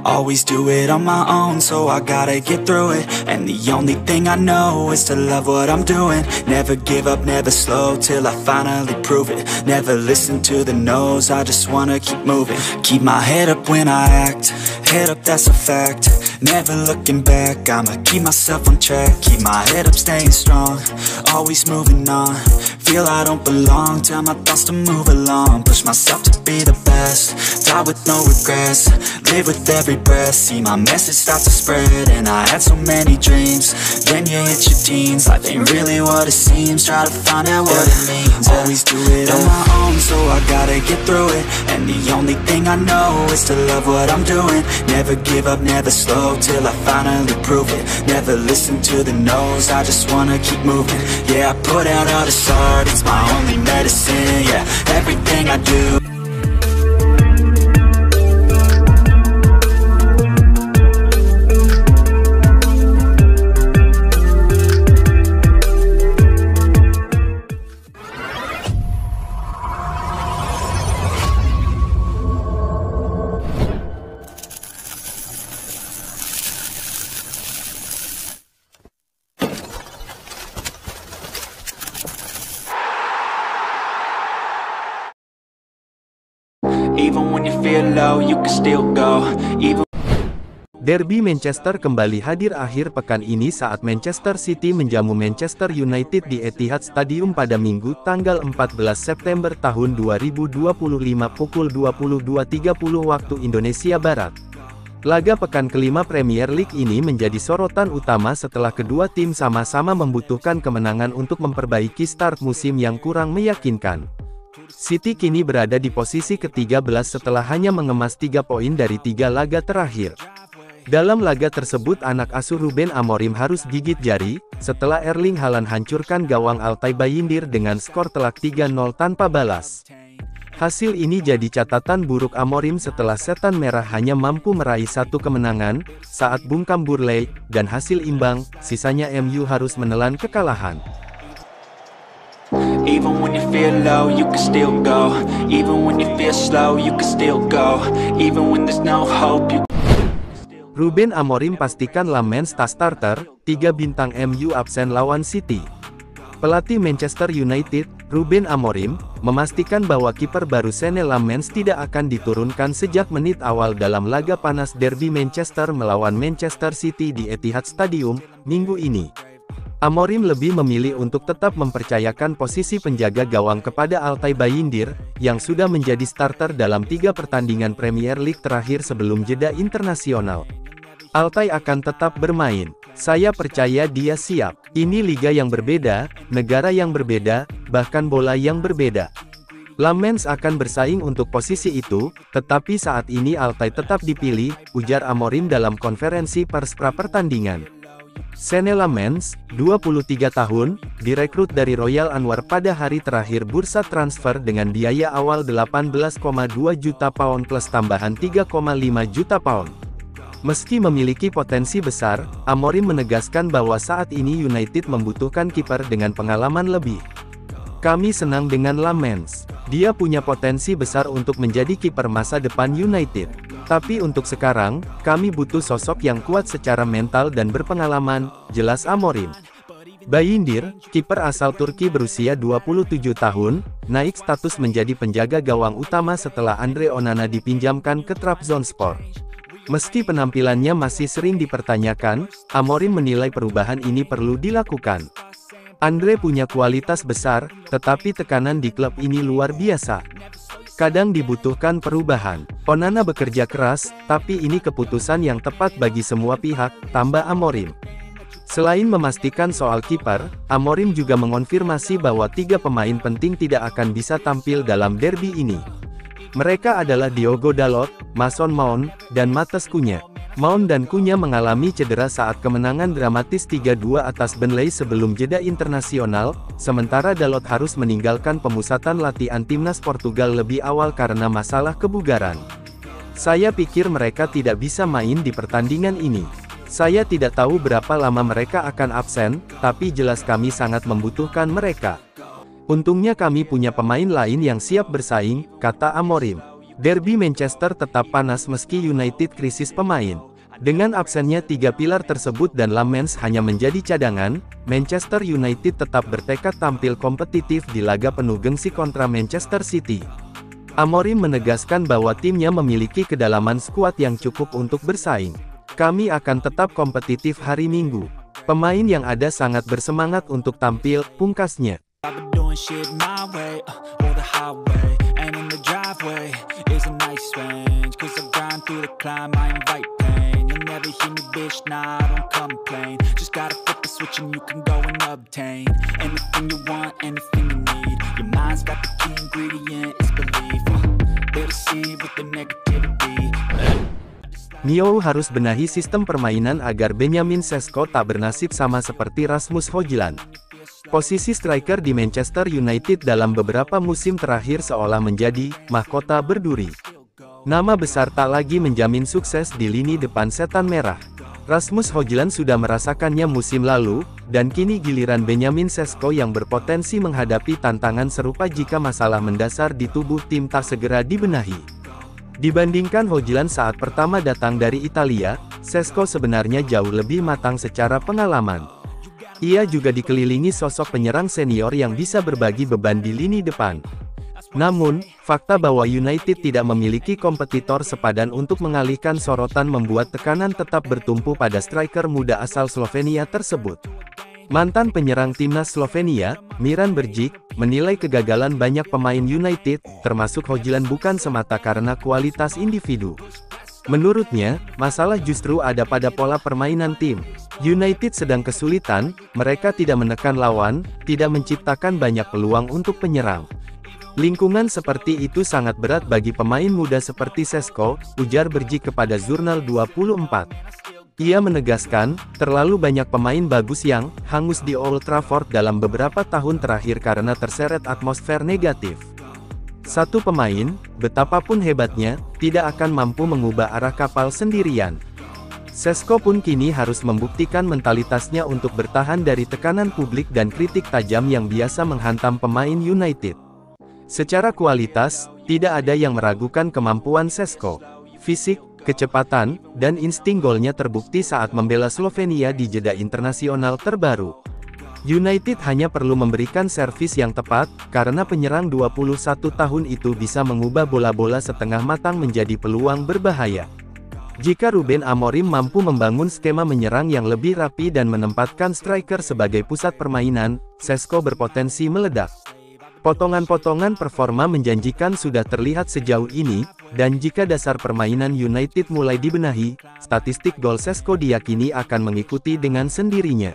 Always do it on my own, so I gotta get through it. And the only thing I know is to love what I'm doing. Never give up, never slow, till I finally prove it. Never listen to the no's, I just wanna keep moving. Keep my head up when I act, head up, that's a fact. Never looking back, I'ma keep myself on track. Keep my head up, staying strong, always moving on. Feel I don't belong, tell my thoughts to move along. Push myself to be the best, die with no regrets. Live with every breath, see my message start to spread. And I had so many dreams, then you hit your teens. Life ain't really what it seems, try to find out what it means. Always do it on my own, so I gotta get through it. And the only thing I know is to love what I'm doing. Never give up, never slow, till I finally prove it. Never listen to the no's, I just wanna keep moving. Yeah, I put out all this art, it's my only medicine. Yeah, everything I do. Even when you feel low, you can still go. Derby Manchester kembali hadir akhir pekan ini saat Manchester City menjamu Manchester United di Etihad Stadium pada Minggu tanggal 14 September tahun 2025 pukul 22.30 waktu Indonesia Barat. Laga pekan kelima Premier League ini menjadi sorotan utama setelah kedua tim sama-sama membutuhkan kemenangan untuk memperbaiki start musim yang kurang meyakinkan. City kini berada di posisi ke-13 setelah hanya mengemas 3 poin dari 3 laga terakhir. Dalam laga tersebut anak asuh Ruben Amorim harus gigit jari, setelah Erling Haaland hancurkan gawang Altay Bayindir dengan skor telak 3-0 tanpa balas. Hasil ini jadi catatan buruk Amorim setelah Setan Merah hanya mampu meraih 1 kemenangan, saat bungkam Burnley, dan hasil imbang, sisanya MU harus menelan kekalahan. Even when you feel low, you can still go. Even when you feel slow, you can still go. Even when there's no hope, you... Ruben Amorim pastikan Lamens tak starter, 3 bintang MU absen lawan City. Pelatih Manchester United, Ruben Amorim, memastikan bahwa kiper baru Senne Lamens tidak akan diturunkan sejak menit awal dalam laga panas Derby Manchester melawan Manchester City di Etihad Stadium, minggu ini. Amorim lebih memilih untuk tetap mempercayakan posisi penjaga gawang kepada Altay Bayindir, yang sudah menjadi starter dalam 3 pertandingan Premier League terakhir sebelum jeda internasional. Altay akan tetap bermain. Saya percaya dia siap. Ini liga yang berbeda, negara yang berbeda, bahkan bola yang berbeda. Lamens akan bersaing untuk posisi itu, tetapi saat ini Altay tetap dipilih, ujar Amorim dalam konferensi pers pra-pertandingan. Senne Lamens, 23 tahun, direkrut dari Royal Anwar pada hari terakhir bursa transfer dengan biaya awal 18,2 juta pound plus tambahan 3,5 juta pound. Meski memiliki potensi besar, Amorim menegaskan bahwa saat ini United membutuhkan kiper dengan pengalaman lebih. Kami senang dengan Lamens. Dia punya potensi besar untuk menjadi kiper masa depan United. Tapi untuk sekarang, kami butuh sosok yang kuat secara mental dan berpengalaman, jelas Amorim. Bayindir, kiper asal Turki berusia 27 tahun, naik status menjadi penjaga gawang utama setelah Andre Onana dipinjamkan ke Trabzonspor. Meski penampilannya masih sering dipertanyakan, Amorim menilai perubahan ini perlu dilakukan. Andre punya kualitas besar, tetapi tekanan di klub ini luar biasa. Kadang dibutuhkan perubahan. Onana bekerja keras, tapi ini keputusan yang tepat bagi semua pihak, tambah Amorim. Selain memastikan soal kiper, Amorim juga mengonfirmasi bahwa 3 pemain penting tidak akan bisa tampil dalam derby ini. Mereka adalah Diogo Dalot, Mason Mount, dan Matheus Cunha. Mount dan Cunha mengalami cedera saat kemenangan dramatis 3-2 atas Burnley sebelum jeda internasional, sementara Dalot harus meninggalkan pemusatan latihan timnas Portugal lebih awal karena masalah kebugaran. Saya pikir mereka tidak bisa main di pertandingan ini. Saya tidak tahu berapa lama mereka akan absen, tapi jelas kami sangat membutuhkan mereka. Untungnya kami punya pemain lain yang siap bersaing, kata Amorim. Derby Manchester tetap panas meski United krisis pemain. Dengan absennya tiga pilar tersebut dan Lamens hanya menjadi cadangan, Manchester United tetap bertekad tampil kompetitif di laga penuh gengsi kontra Manchester City. Amorim menegaskan bahwa timnya memiliki kedalaman skuad yang cukup untuk bersaing. Kami akan tetap kompetitif hari Minggu. Pemain yang ada sangat bersemangat untuk tampil, pungkasnya. Nio harus benahi sistem permainan agar Benjamin Sesko tak bernasib sama seperti Rasmus Højlund. Posisi striker di Manchester United dalam beberapa musim terakhir seolah menjadi mahkota berduri. Nama besar tak lagi menjamin sukses di lini depan setan merah. Rasmus Højlund sudah merasakannya musim lalu, dan kini giliran Benjamin Sesko yang berpotensi menghadapi tantangan serupa jika masalah mendasar di tubuh tim tak segera dibenahi. Dibandingkan Højlund saat pertama datang dari Italia, Sesko sebenarnya jauh lebih matang secara pengalaman. Ia juga dikelilingi sosok penyerang senior yang bisa berbagi beban di lini depan. Namun, fakta bahwa United tidak memiliki kompetitor sepadan untuk mengalihkan sorotan membuat tekanan tetap bertumpu pada striker muda asal Slovenia tersebut. Mantan penyerang timnas Slovenia, Miran Bergic, menilai kegagalan banyak pemain United, termasuk Højlund bukan semata karena kualitas individu. Menurutnya, masalah justru ada pada pola permainan tim. United sedang kesulitan, mereka tidak menekan lawan, tidak menciptakan banyak peluang untuk penyerang. Lingkungan seperti itu sangat berat bagi pemain muda seperti Sesko, ujar Bergic kepada Jurnal 24. Ia menegaskan, terlalu banyak pemain bagus yang hangus di Old Trafford dalam beberapa tahun terakhir karena terseret atmosfer negatif. Satu pemain, betapapun hebatnya, tidak akan mampu mengubah arah kapal sendirian. Sesko pun kini harus membuktikan mentalitasnya untuk bertahan dari tekanan publik dan kritik tajam yang biasa menghantam pemain United. Secara kualitas, tidak ada yang meragukan kemampuan Sesko. Fisik, kecepatan, dan insting golnya terbukti saat membela Slovenia di jeda internasional terbaru. United hanya perlu memberikan servis yang tepat, karena penyerang 21 tahun itu bisa mengubah bola-bola setengah matang menjadi peluang berbahaya. Jika Ruben Amorim mampu membangun skema menyerang yang lebih rapi dan menempatkan striker sebagai pusat permainan, Sesko berpotensi meledak. Potongan-potongan performa menjanjikan sudah terlihat sejauh ini, dan jika dasar permainan United mulai dibenahi, statistik gol Sesko diyakini akan mengikuti dengan sendirinya.